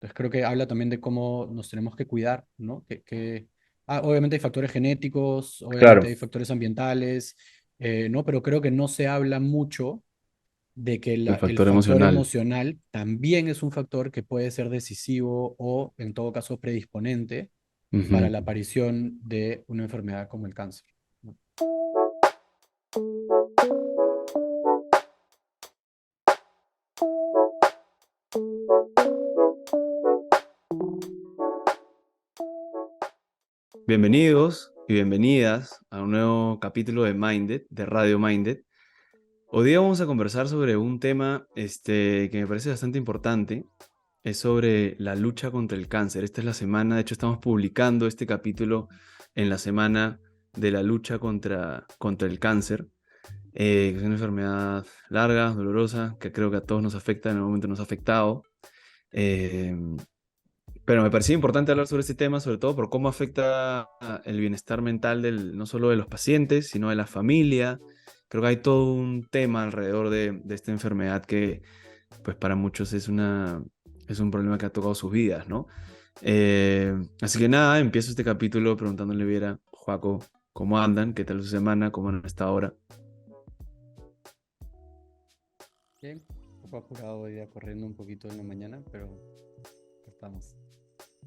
Entonces creo que habla también de cómo nos tenemos que cuidar, ¿no? Obviamente hay factores genéticos, obviamente Claro, hay factores ambientales, ¿no? Pero creo que no se habla mucho de que el el factor factor emocional. emocional también es un factor que puede ser decisivo o, en todo caso, predisponente para Ujú. la aparición de una enfermedad como el cáncer, ¿no? Bienvenidos y bienvenidas a un nuevo capítulo de Minded, de Radio Minded. Hoy día vamos a conversar sobre un tema que me parece bastante importante. Es sobre la lucha contra el cáncer. Esta es la semana, de hecho estamos publicando este capítulo en la semana de la lucha contra el cáncer, que es una enfermedad larga, dolorosa, que creo que a todos nos afecta, en el momento nos ha afectado. Eh, pero me parecía importante hablar sobre este tema, sobre todo por cómo afecta el bienestar mental no solo de los pacientes, sino de la familia. Creo que hay todo un tema alrededor de esta enfermedad que, pues para muchos es un problema que ha tocado sus vidas, ¿no? Así que nada, empiezo este capítulo preguntándole a Viera, Joaco, ¿cómo andan? ¿Qué tal su semana? ¿Cómo han estado ahora? Bien, un poco apurado hoy día corriendo un poquito en la mañana, pero estamos.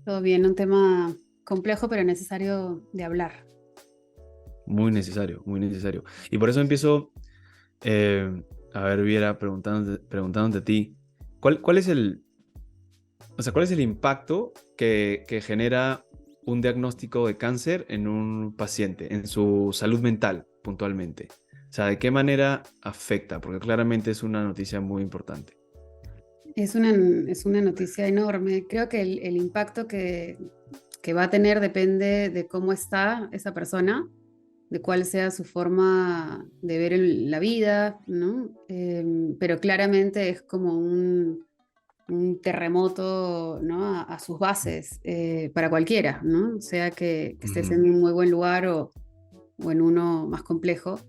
Todo bien, un tema complejo pero necesario de hablar. Muy necesario, muy necesario. Y por eso empiezo, a ver, Viera, preguntándote a ti, ¿cuál es cuál es el impacto que genera un diagnóstico de cáncer en un paciente, en su salud mental, puntualmente? O sea, ¿de qué manera afecta? Porque claramente es una noticia muy importante. Es una noticia enorme. Creo que el impacto que va a tener depende de cómo está esa persona, de cuál sea su forma de ver la vida, ¿no? Pero claramente es como un terremoto, ¿no? A sus bases, para cualquiera, ¿no? Sea que estés en Ujú, un muy buen lugar o en uno más complejo.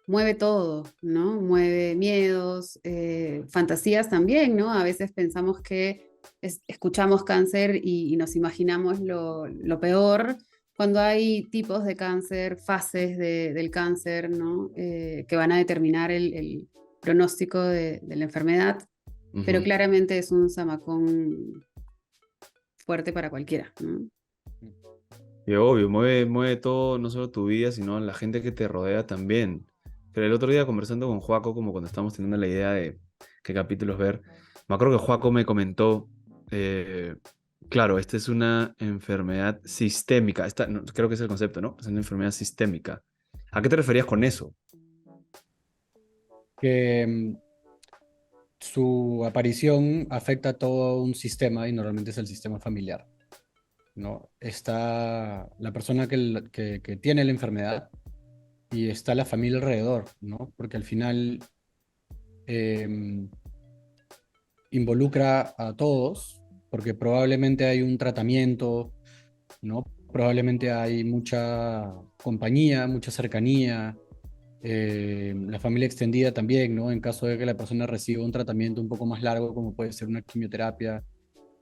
Mueve todo, ¿no? Mueve miedos, fantasías también, ¿no? A veces pensamos que escuchamos cáncer y nos imaginamos lo peor, cuando hay tipos de cáncer, fases del cáncer, ¿no? Que van a determinar el pronóstico de la enfermedad, pero ujú. claramente es un zamacón fuerte para cualquiera, ¿no? Y obvio, mueve todo, no solo tu vida, sino la gente que te rodea también. Pero el otro día conversando con Joaco, como cuando estábamos teniendo la idea de qué capítulos ver, me acuerdo que Joaco me comentó, eh, claro, esta es una enfermedad sistémica, creo que es el concepto, ¿no? Es una enfermedad sistémica. ¿A qué te referías con eso? Que su aparición afecta a todo un sistema y normalmente es el sistema familiar, ¿no? Está la persona que tiene la enfermedad y está la familia alrededor, ¿no? Porque al final em, involucra a todos, porque probablemente hay un tratamiento, ¿no? Probablemente hay mucha compañía, mucha cercanía, la familia extendida también, ¿no? En caso de que la persona reciba un tratamiento un poco más largo, como puede ser una quimioterapia,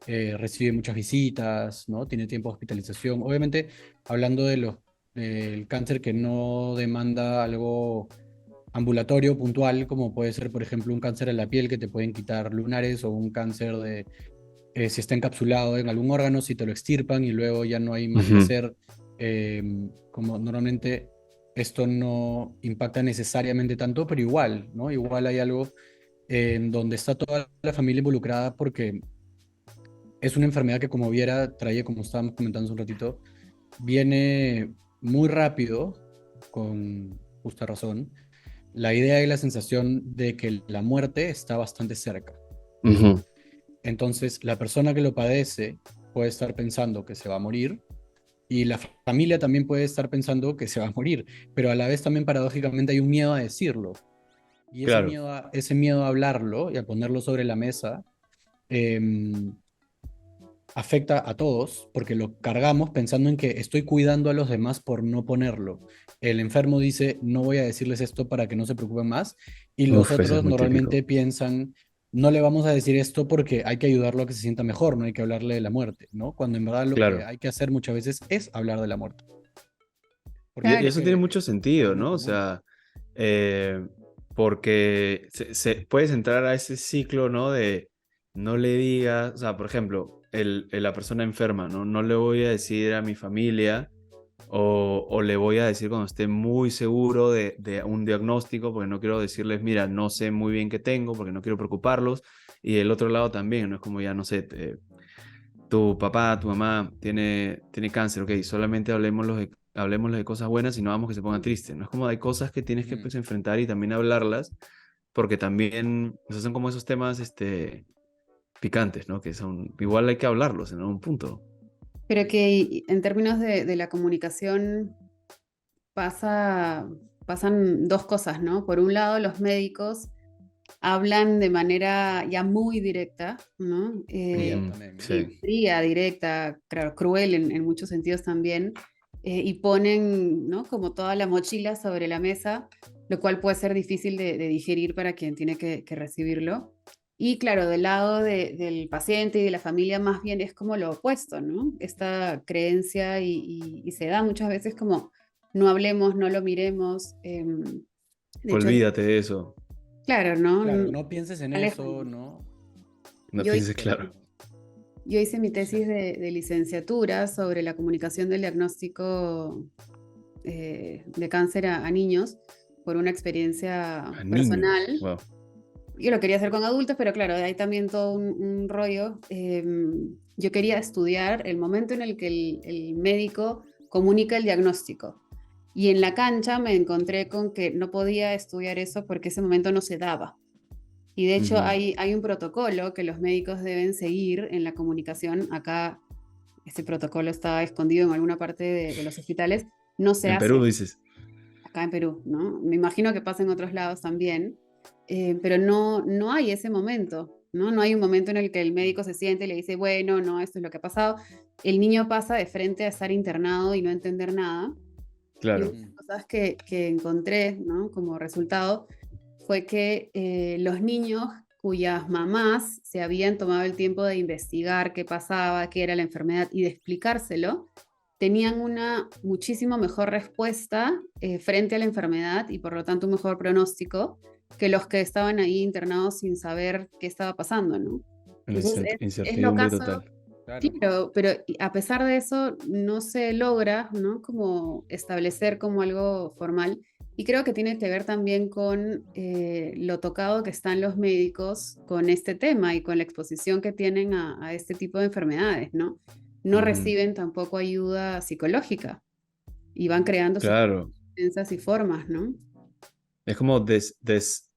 recibe muchas visitas, ¿no? Tiene tiempo de hospitalización. Obviamente, hablando del cáncer que no demanda algo ambulatorio puntual, como puede ser, por ejemplo, un cáncer de la piel que te pueden quitar lunares o un cáncer si está encapsulado en algún órgano, si te lo extirpan y luego ya no hay más que Ujú. hacer, eh, como normalmente esto no impacta necesariamente tanto, pero igual, ¿no? Igual hay algo en donde está toda la familia involucrada porque es una enfermedad que como viera, trae, como estábamos comentando hace un ratito, viene muy rápido, con justa razón, la idea y la sensación de que la muerte está bastante cerca, ¿no? Ujú. Entonces, la persona que lo padece puede estar pensando que se va a morir y la familia también puede estar pensando que se va a morir, pero a la vez también paradójicamente hay un miedo a decirlo. Y Claro, ese miedo a hablarlo y a ponerlo sobre la mesa em, afecta a todos porque lo cargamos pensando en que estoy cuidando a los demás por no ponerlo. El enfermo dice, no voy a decirles esto para que no se preocupen más, y los uf, ese es otros muy típico. normalmente piensan, no le vamos a decir esto porque hay que ayudarlo a que se sienta mejor, no hay que hablarle de la muerte, ¿no? Cuando en verdad lo que Claro. hay que hacer muchas veces es hablar de la muerte, porque Y Claro, creo eso tiene que mucho es sentido, muy ¿no? O común. sea, eh, porque puedes entrar a ese ciclo, ¿no? De no le digas, o sea, por ejemplo, la persona enferma, ¿no? No le voy a decir a mi familia o le voy a decir cuando esté muy seguro de un diagnóstico, porque no quiero decirles, mira, no sé muy bien qué tengo, porque no quiero preocuparlos. Y el otro lado también, ¿no? Es como ya, no sé, tu papá, tu mamá tiene cáncer, ok, solamente hablemosle de cosas buenas y no vamos que se ponga triste, ¿no? Es como hay cosas que tienes que Ujú. pues, enfrentar y también hablarlas, porque también, esos son como esos temas picantes, ¿no? Que son, igual hay que hablarlos en algún punto. pero que en términos de la comunicación pasa, pasan dos cosas, ¿no? Por un lado, los médicos hablan de manera ya muy directa, ¿no? Fría Ujú, también, ¿no? sí, Sí, fría, directa, claro, cruel en muchos sentidos también, y ponen, ¿no? Como toda la mochila sobre la mesa, lo cual puede ser difícil de digerir para quien tiene que recibirlo. Y claro, del lado del paciente y de la familia más bien es como lo opuesto, ¿no? Esta creencia y se da muchas veces como no hablemos, no lo miremos. De hecho, olvídate de eso, claro, ¿no? Claro, no pienses en eso, Aléjalo. ¿no? no Yo pienses Pero, claro. Yo hice mi sí. tesis de licenciatura sobre la comunicación del diagnóstico de cáncer a niños por una experiencia A niños, personal. wow. Yo lo quería hacer con adultos, pero claro, hay también todo un rollo. Yo quería estudiar el momento en el que el médico comunica el diagnóstico. Y en la cancha me encontré con que no podía estudiar eso porque ese momento no se daba. Y de hecho Ujú. hay un protocolo que los médicos deben seguir en la comunicación. Acá ese protocolo está escondido en alguna parte de los hospitales. No se En Perú hace dices, acá en Perú, ¿no? Me imagino que pasa en otros lados también, pero no hay ese momento, ¿no? No hay un momento en el que el médico se siente y le dice, bueno, no, esto es lo que ha pasado. El niño pasa de frente a estar internado y no entender nada. Y una claro. de las Ujú. cosas que encontré, ¿no? Como resultado fue que los niños cuyas mamás se habían tomado el tiempo de investigar qué pasaba, qué era la enfermedad y de explicárselo, tenían una muchísimo mejor respuesta frente a la enfermedad y por lo tanto un mejor pronóstico que los que estaban ahí internados sin saber qué estaba pasando, ¿no? Una Entonces es lo incertidumbre caso, total. Claro. claro, pero a pesar de eso no se logra, ¿no? Como establecer como algo formal. Y creo que tiene que ver también con lo tocado que están los médicos con este tema y con la exposición que tienen a este tipo de enfermedades, ¿no? No Ujú. reciben tampoco ayuda psicológica y van creando sus Claro, defensas y formas, ¿no? es como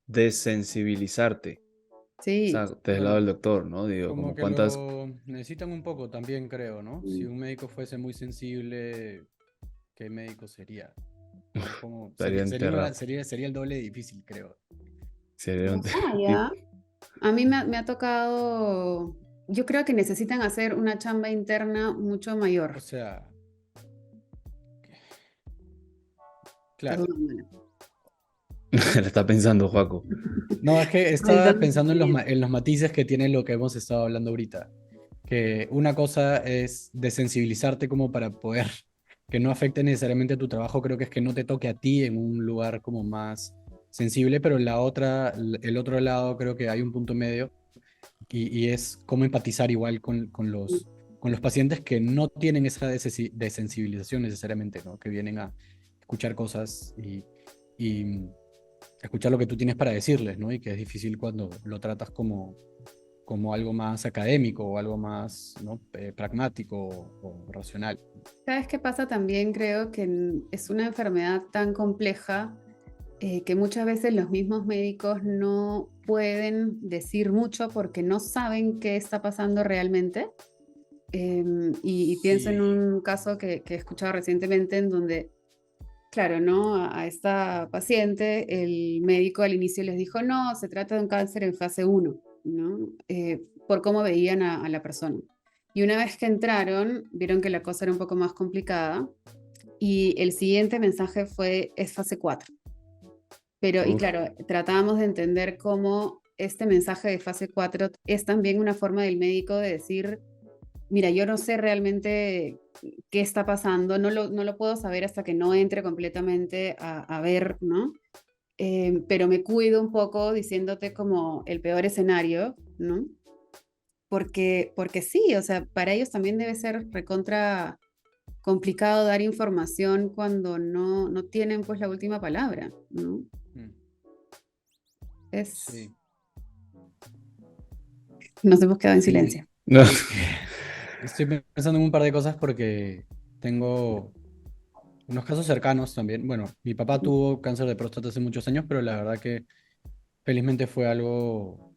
desensibilizarte, o Sí. sea, desde el lado Bueno, del doctor, ¿no? Digo, como como que cuántas, lo necesitan un poco también, creo, ¿no? Si Mm. un médico fuese muy sensible, ¿qué médico sería? ¿No? Como estaría enterrado. sería el doble de difícil, creo. Sería No un- y- ya. A mí me ha tocado, yo creo que necesitan hacer una chamba interna mucho O mayor. sea, Esta es claro. una buena. La está pensando, Joaco. No, es que estaba Revisando pensando en sentimientos. en los matices que tiene lo que hemos estado hablando ahorita. Que una cosa es desensibilizarte como para poder que no afecte necesariamente a tu trabajo, creo que es que no te toque a ti en un lugar como más sensible, pero la otra, el otro lado creo que hay un punto medio y es cómo empatizar igual con los pacientes que no tienen esa desensibilización necesariamente, ¿no? Que vienen a escuchar cosas y escuchar lo que tú tienes para decirles, ¿no? Y que es difícil cuando lo tratas como algo más académico o algo más, ¿no? Pragmático o racional. ¿Sabes qué pasa también? Creo que es una enfermedad tan compleja que muchas veces los mismos médicos no pueden decir mucho porque no saben qué está pasando realmente. Y pienso en Sí, un caso que he escuchado recientemente en donde, claro, ¿no? A esta paciente el médico al inicio les dijo, no, se trata de un cáncer en fase uno, ¿no? Por cómo veían a la persona. Y una vez que entraron, vieron que la cosa era un poco más complicada y el siguiente mensaje fue, es fase 4. Pero, y Uf, claro, tratábamos de entender cómo este mensaje de fase 4 es también una forma del médico de decir, mira, yo no sé realmente qué está pasando, no lo puedo saber hasta que no entre completamente a ver, ¿no? Pero me cuido un poco diciéndote como el peor escenario, ¿no? Porque sí, o sea, para ellos también debe ser recontra complicado dar información cuando no tienen pues la última palabra, ¿no? Mm, Es, sí, nos hemos quedado en sí, silencio. No. sí. Estoy pensando en un par de cosas porque tengo unos casos cercanos también. Bueno, mi papá tuvo cáncer de próstata hace muchos años, pero la verdad que felizmente fue algo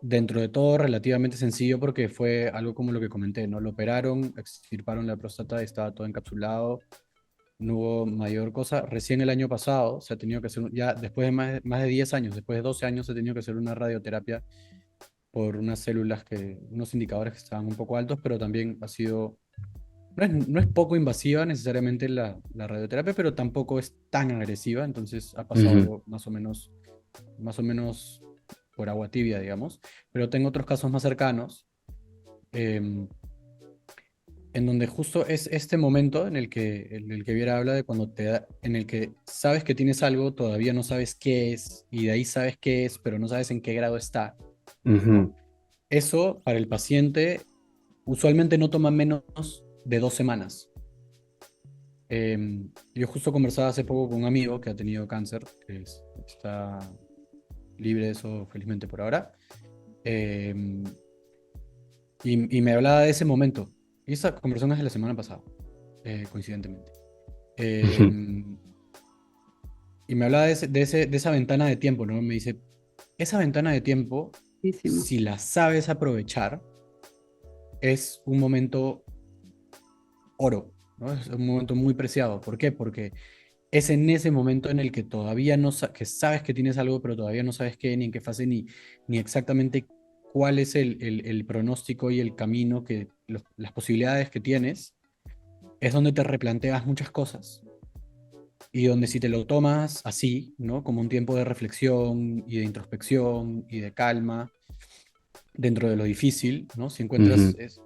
dentro de todo relativamente sencillo porque fue algo como lo que comenté, ¿no? Lo operaron, extirparon la próstata, estaba todo encapsulado, no hubo mayor cosa. Recién el año pasado se ha tenido que hacer, ya después de más de 10 años, después de 12 años, se ha tenido que hacer una radioterapia por unas células unos indicadores que estaban un poco altos, pero también ha sido, no es poco invasiva necesariamente la radioterapia, pero tampoco es tan agresiva, entonces ha pasado Ujú, algo más o menos por agua tibia, digamos. Pero tengo otros casos más cercanos, em, en donde justo es este momento en el que Viera habla de cuando en el que sabes que tienes algo, todavía no sabes qué es, y de ahí sabes qué es, pero no sabes en qué grado está, ¿no? ujú, Eso para el paciente usualmente no toma menos de 2 semanas. Yo justo conversaba hace poco con un amigo que ha tenido cáncer, está libre de eso felizmente por ahora, em, y me hablaba de ese momento. Y esa conversación es de la semana pasada, coincidentemente. ujú, Em, y me hablaba de esa ventana de tiempo, ¿no? Me dice, esa ventana de tiempo, Muchísimo. si la sabes aprovechar, es un momento oro, ¿no? Es un momento muy preciado. ¿Por qué? Porque es en ese momento en el que todavía no que sabes que tienes algo, pero todavía no sabes qué, ni en qué fase, ni exactamente cuál es el pronóstico y el camino las posibilidades que tienes, es donde te replanteas muchas cosas. Y donde si te lo tomas así, ¿no? Como un tiempo de reflexión y de introspección y de calma dentro de lo difícil, ¿no? Si encuentras, ujú,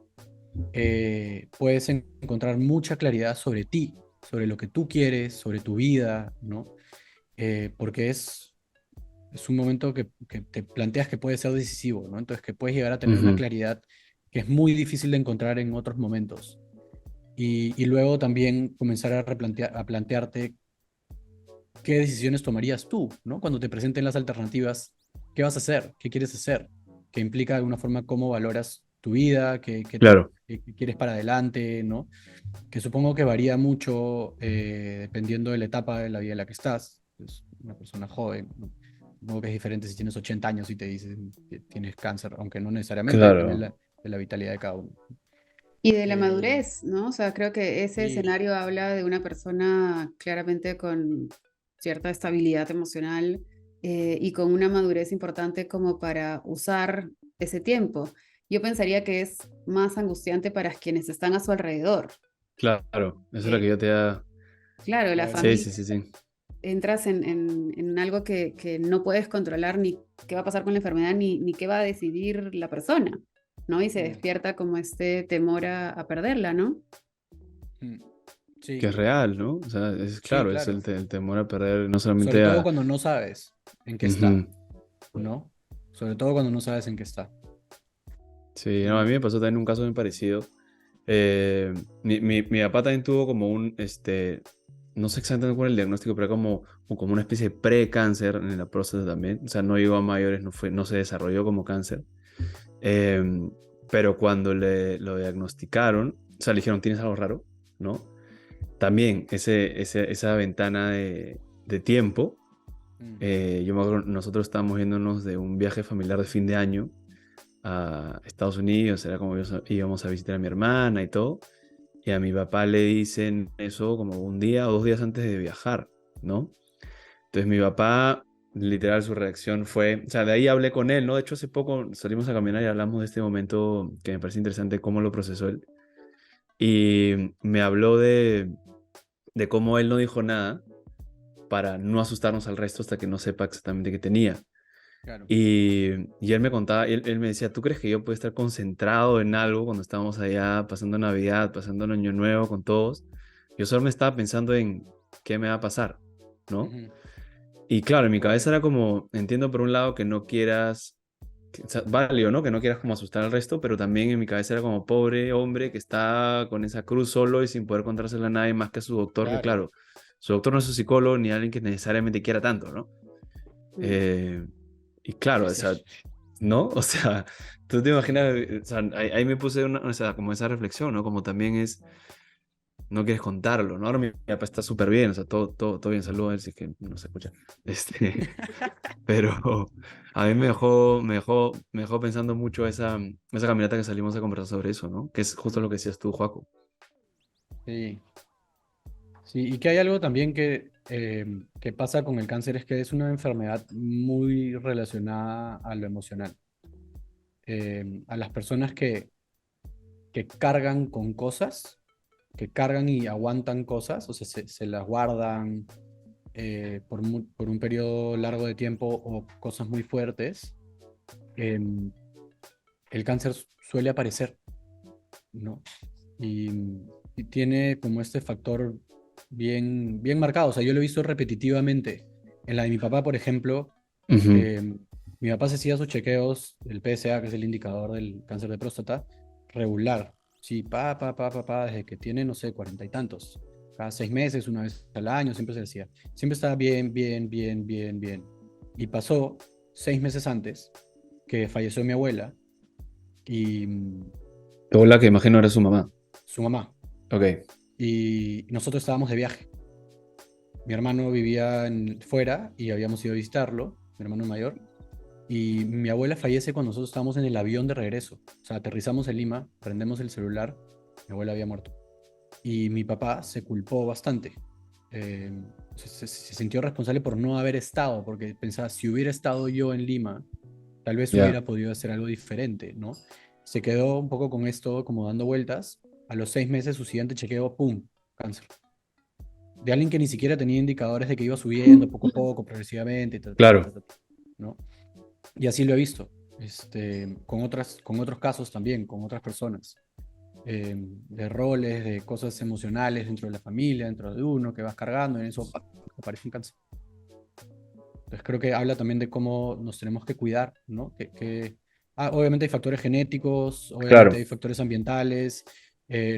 puedes encontrar mucha claridad sobre ti, sobre lo que tú quieres, sobre tu vida, ¿no? Porque es un momento que te planteas que puede ser decisivo, ¿no? Entonces que puedes llegar a tener una ujú. claridad que es muy difícil de encontrar en otros momentos. Y luego también comenzar a plantearte qué decisiones tomarías tú, ¿no? Cuando te presenten las alternativas, ¿qué vas a hacer? ¿Qué quieres hacer? Que implica de alguna forma cómo valoras tu vida, Claro, qué quieres para adelante, ¿no? Que supongo que varía mucho dependiendo de la etapa de la vida en la que estás. Es una persona joven, ¿no? Supongo que es diferente si tienes 80 años y te dicen que tienes cáncer, aunque no necesariamente, depende claro. de la vitalidad de cada uno. Y de la Eh, madurez, ¿no? O sea, creo que ese y escenario habla de una persona claramente con cierta estabilidad emocional y con una madurez importante como para usar ese tiempo. Yo pensaría que es más angustiante para quienes están a su alrededor. Claro, eso es lo Eh, que yo te da. claro, la claro, Sí, familia, sí, sí, sí. entras en algo que no puedes controlar ni qué va a pasar con la enfermedad ni qué va a decidir la persona, ¿no? Y se mm, despierta como este temor a perderla, ¿no? mm, Que sí, es real, ¿no? O sea, es sí, claro, es claro. el temor a perder no Sobre solamente todo a... cuando no sabes en qué está, Ujú. ¿no? Sobre todo cuando no sabes en qué está. Sí, no, a Mm, mí me pasó también un caso muy parecido. Mi papá también tuvo como no sé exactamente cuál es el diagnóstico, pero era como una especie de pre-cáncer en la próstata también. O sea, no llegó a mayores, no se desarrolló como cáncer. Em, pero cuando lo diagnosticaron, o sea, le dijeron, tienes algo raro, ¿no? También esa ventana de tiempo, mm, yo me acuerdo, nosotros estábamos yéndonos de un viaje familiar de fin de año a Estados Unidos, era como íbamos a visitar a mi hermana y todo, y a mi papá le dicen eso como un día o 2 días antes de viajar, ¿no? Entonces mi papá, literal, su reacción fue, o sea, de ahí hablé con él, ¿no? De hecho, hace poco salimos a caminar y hablamos de este momento que me parece interesante cómo lo procesó él. Y me habló de cómo él no dijo nada para no asustarnos al resto hasta que no sepa exactamente qué tenía. Claro. Y él me contaba, él me decía, ¿tú crees que yo puedo estar concentrado en algo cuando estábamos allá pasando Navidad, pasando el Año Nuevo con todos? Yo solo me estaba pensando en qué me va a pasar, ¿no? Ujú. Y claro, en mi cabeza era Correcto. como, entiendo por un lado que no quieras, o sea, válido, ¿no? Que no quieras como asustar al resto, pero también en mi cabeza era como pobre hombre que está con esa cruz solo y sin poder contársela a nadie más que a su doctor, que Claro. claro, su doctor no es su psicólogo ni alguien que necesariamente quiera tanto, ¿no? Mm. Eh, y claro, o Pues sea, sí. ¿no? O sea, tú te imaginas, o sea, ahí me puse o sea, como esa reflexión, ¿no? Como también es, no quieres contarlo, ¿no? Ahora mi papá está súper bien, o sea, todo bien, saludos a él si es que no se escucha. Pero a mí me dejó pensando mucho esa caminata que salimos a conversar sobre eso, ¿no? Que es justo lo que decías tú, Joaco. Sí. Sí, y que hay algo también que pasa con el cáncer, es que es una enfermedad muy relacionada a lo emocional. A las personas que cargan con cosas, que cargan y aguantan cosas, o sea, se las guardan por un periodo largo de tiempo o cosas muy fuertes, em, el cáncer suele aparecer, ¿no? Y, y tiene como este factor bien marcado. O sea, yo lo he visto repetitivamente. En la de mi papá, por ejemplo, Ujú. mi papá se hacía sus chequeos, el PSA, que es el indicador del cáncer de próstata, regular. Sí, desde que tiene, no sé, 40 y tantos. Cada 6 meses, una vez al año, siempre se decía. Siempre estaba bien. Y pasó 6 meses antes que falleció mi abuela y Hola, que imagino era su mamá. su mamá. Ok. Y nosotros estábamos de viaje. Mi hermano vivía fuera y habíamos ido a visitarlo, mi hermano mayor. Y mi abuela fallece cuando nosotros estábamos en el avión de regreso. O sea, aterrizamos en Lima, prendemos el celular, mi abuela había muerto. Y mi papá se culpó bastante. Eh, se sintió responsable por no haber estado, porque pensaba, si hubiera estado yo en Lima, tal vez Ya. hubiera podido hacer algo diferente, ¿no? Se quedó un poco con esto como dando vueltas. A los 6 meses, su siguiente chequeo, ¡pum! Cáncer. De alguien que ni siquiera tenía indicadores de que iba subiendo poco a poco, progresivamente, Claro. ¿no? Y así lo he visto, con otros casos también, con otras personas, de roles, de cosas emocionales dentro de la familia, dentro de uno, que vas cargando, y en eso ¡pac! Aparece un cáncer. Entonces creo que habla también de cómo nos tenemos que cuidar, ¿no? Obviamente hay factores genéticos, obviamente Claro. hay factores ambientales,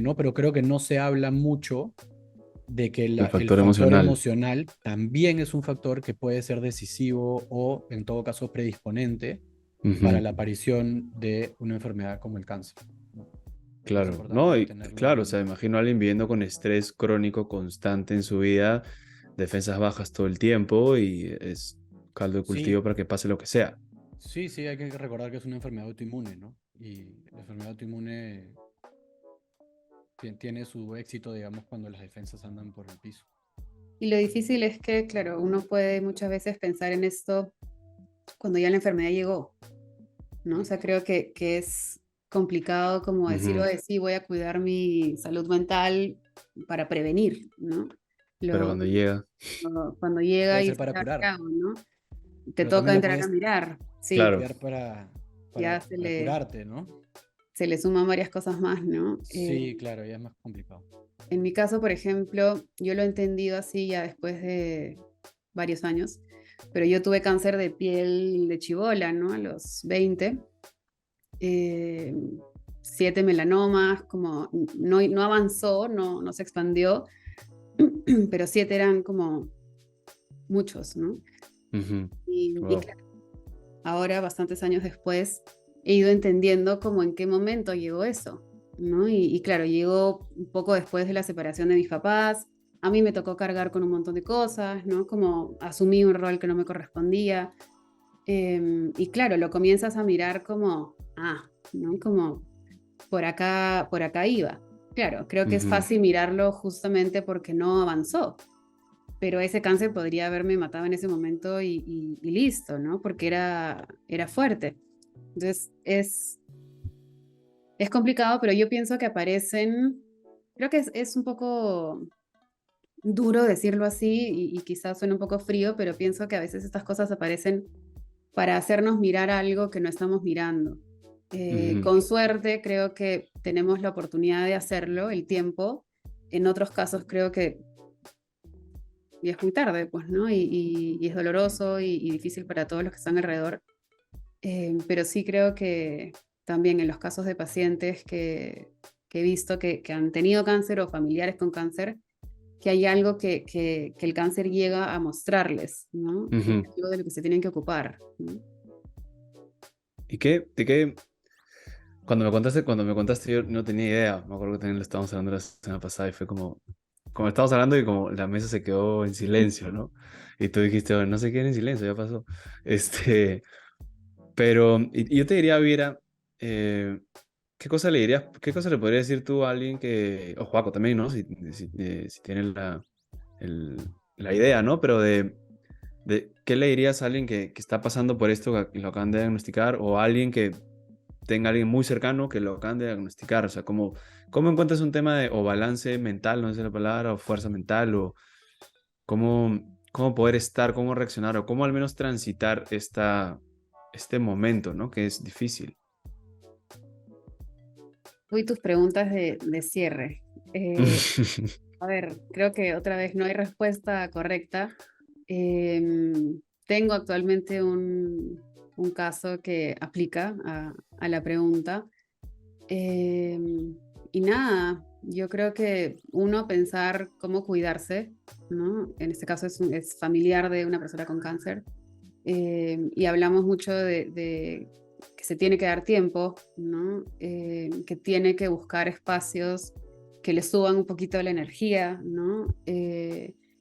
¿no? Pero creo que no se habla mucho de que El el factor factor emocional. emocional también es un factor que puede ser decisivo o, en todo caso, predisponente para Ujú. la aparición de una enfermedad como el cáncer, ¿no? Es Claro, no, importante y tenerlo claro, o sea, en... imagino a alguien viviendo con estrés crónico constante en su vida, defensas bajas todo el tiempo y es caldo de cultivo Sí, para que pase lo que sea. sí, hay que recordar que es una enfermedad autoinmune, ¿no? Y la enfermedad autoinmune tiene su éxito, digamos, cuando las defensas andan por el piso. Y lo difícil es que, claro, uno puede muchas veces pensar en esto cuando ya la enfermedad llegó, ¿no? O Mm. sea, creo que es complicado como decir, Ujú. oye, sí, voy a cuidar mi salud mental para prevenir, ¿no? Pero Lo, cuando llega, cuando llega Puede y ser dices, para "Ah, ¿qué curar, hago, no? Te pero toca también lo entrar a puedes mirar, sí, claro. cuidar ya para curarte, ¿no? se le suman varias cosas más, ¿no? Sí, claro, ya es más complicado. En mi caso, por ejemplo, yo lo he entendido así ya después de varios años, pero yo tuve cáncer de piel de chibola, ¿no? A los 20, eh, 7 melanomas, como no avanzó, no se expandió, pero 7 eran como muchos, ¿no? Ujú. Y Wow. claro, ahora, bastantes años después, he ido entendiendo como en qué momento llegó eso, ¿no? Y claro, llegó un poco después de la separación de mis papás. A mí me tocó cargar con un montón de cosas, ¿no? Como asumí un rol que no me correspondía. Y claro, lo comienzas a mirar como, ¿no? Como por acá iba. Claro, creo que es Ujú. fácil mirarlo justamente porque no avanzó, pero ese cáncer podría haberme matado en ese momento y listo, ¿no? Porque era fuerte. Entonces es complicado, pero yo pienso que aparecen, creo que es un poco duro decirlo así y quizás suena un poco frío, pero pienso que a veces estas cosas aparecen para hacernos mirar algo que no estamos mirando. Con suerte creo que tenemos la oportunidad de hacerlo, el tiempo. En otros casos creo que ya es muy tarde, pues, ¿no? Y es doloroso y difícil para todos los que están alrededor. Pero sí creo que también en los casos de pacientes que he visto que han tenido cáncer o familiares con cáncer, que hay algo que el cáncer llega a mostrarles, ¿no? Que es algo de lo que se tienen que ocupar, ¿no? ¿Y de qué? Cuando me contaste, yo no tenía idea. Me acuerdo que también lo estábamos hablando la semana pasada y fue como estábamos hablando y como la mesa se quedó en silencio, ¿no? Y tú dijiste, "Bueno, no se queden en silencio, ya pasó." Este, pero, y yo te diría, Viera, eh, ¿qué cosa le dirías, qué cosa le podrías decir tú a alguien que, o Joaco también, ¿no? Si tienes el- la idea, ¿no? Pero de qué le dirías a alguien que está pasando por esto, que lo acaban de diagnosticar, o a alguien que tenga a alguien muy cercano que lo acaban de diagnosticar. O sea, ¿cómo encuentras un tema de o balance mental, no sé la palabra, o fuerza mental, o cómo poder estar, cómo reaccionar, o cómo al menos transitar este momento, ¿no? Que es difícil. Uy, tus preguntas de cierre. Eh, a ver, creo que otra vez no hay respuesta correcta. Tengo actualmente un caso que aplica a la pregunta. Y nada, yo creo que uno pensar cómo cuidarse, ¿no? En este caso es familiar de una persona con cáncer. Y hablamos mucho de que se tiene que dar tiempo, ¿no? Que tiene que buscar espacios que le suban un poquito la energía, ¿no?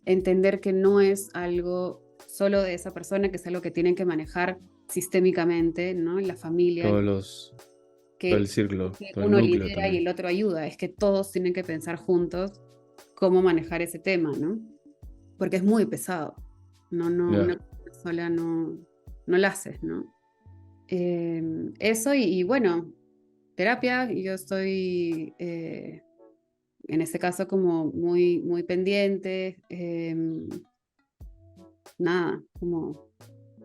Entender que no es algo solo de esa persona, que es algo que tienen que manejar sistémicamente, ¿no? En la familia, Todo el que círculo, todo el uno núcleo lidera y también. el otro ayuda, es que todos tienen que pensar juntos cómo manejar ese tema, ¿no? Porque es muy pesado, Ya. una persona sola no la haces, ¿no? Eso y bueno, terapia, yo estoy en este caso como muy pendiente, nada, como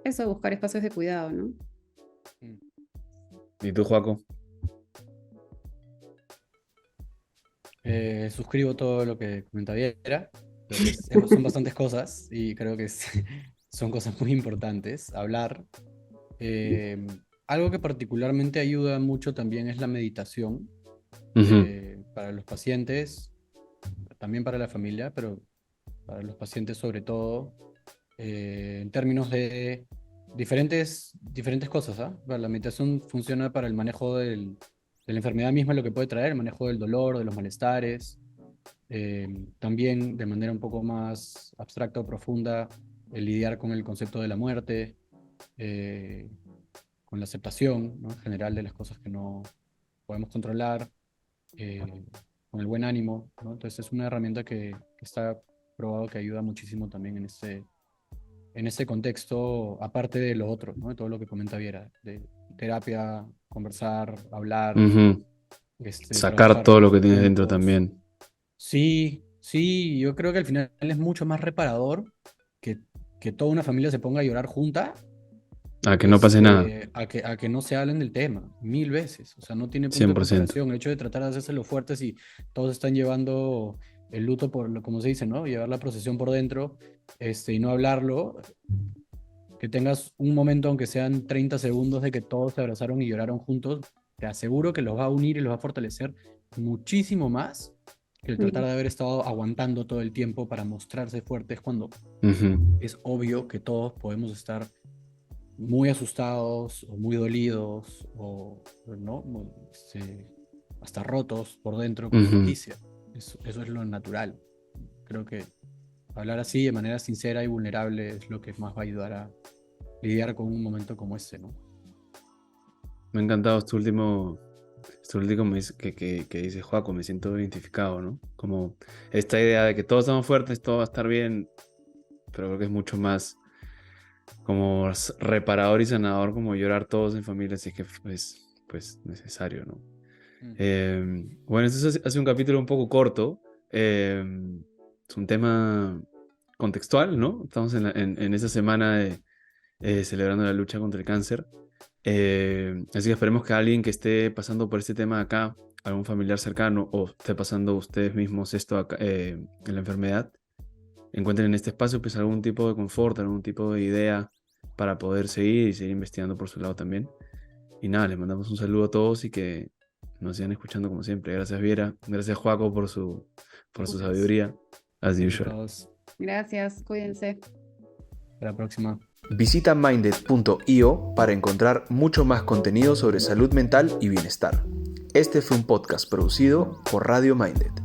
eso, buscar espacios de cuidado, ¿no? ¿Y tú, Joaco? Suscribo todo lo que comenta Viera. Creo que son bastantes cosas y creo que son cosas muy importantes. Hablar. Eh, Algo que particularmente ayuda mucho también es la meditación Ujú, para los pacientes, también para la familia, pero para los pacientes sobre todo, en términos de diferentes cosas, ¿ah? La meditación funciona para el manejo de la enfermedad misma, lo que puede traer, el manejo del dolor, de los malestares, también de manera un poco más abstracta o profunda, el lidiar con el concepto de la muerte, eh, con la aceptación, ¿no? En general de las cosas que no podemos controlar, eh, con el buen ánimo, ¿no? Entonces es una herramienta que está probado que ayuda muchísimo también en ese contexto, aparte de lo otro, ¿no? De todo lo que comenta Viera, de terapia, conversar, hablar, ujú. Sacar trabajar todo lo que tienes dentro juntos. también. Sí, sí, yo creo que al final es mucho más reparador que, que toda una familia se ponga a llorar junta, A que no pase nada. a que no se hablen del tema, mil veces. O sea, no tiene punto cien de por ciento comparación. El hecho de tratar de hacerse lo fuertes y todos están llevando el luto por, como se dice, ¿no? Llevar la procesión por dentro, y no hablarlo, que tengas un momento, aunque sean 30 segundos, de que todos se abrazaron y lloraron juntos, te aseguro que los va a unir y los va a fortalecer muchísimo más que el tratar Sí. de haber estado aguantando todo el tiempo para mostrarse fuertes cuando Ujú, es obvio que todos podemos estar muy asustados o muy dolidos o ¿no? Hasta rotos por dentro con la ujú. noticia. Eso es lo natural. Creo que hablar así de manera sincera y vulnerable es lo que más va a ayudar a lidiar con un momento como ese, ¿no? Me ha encantado este último que dice Joaco, me siento identificado, ¿no? Como esta idea de que todos estamos fuertes, todo va a estar bien, pero creo que es mucho más como reparador y sanador, como llorar todos en familia, así que es pues necesario, ¿no? Mm. Bueno, esto hace un capítulo un poco corto, es un tema contextual, ¿no? Estamos en esta semana celebrando la lucha contra el cáncer. Así que esperemos que alguien que esté pasando por este tema acá, algún familiar cercano, o esté pasando ustedes mismos esto acá, en la enfermedad, encuentren en este espacio pues algún tipo de confort, algún tipo de idea para poder seguir y seguir investigando por su lado también. Y nada, les mandamos un saludo a todos y que nos sigan escuchando como siempre. Gracias Viera, gracias Joaco por su sabiduría, as usual. Todos. Gracias, cuídense. Hasta la próxima. Visita minded.io para encontrar mucho más contenido sobre salud mental y bienestar. Este fue un podcast producido por Radio Minded.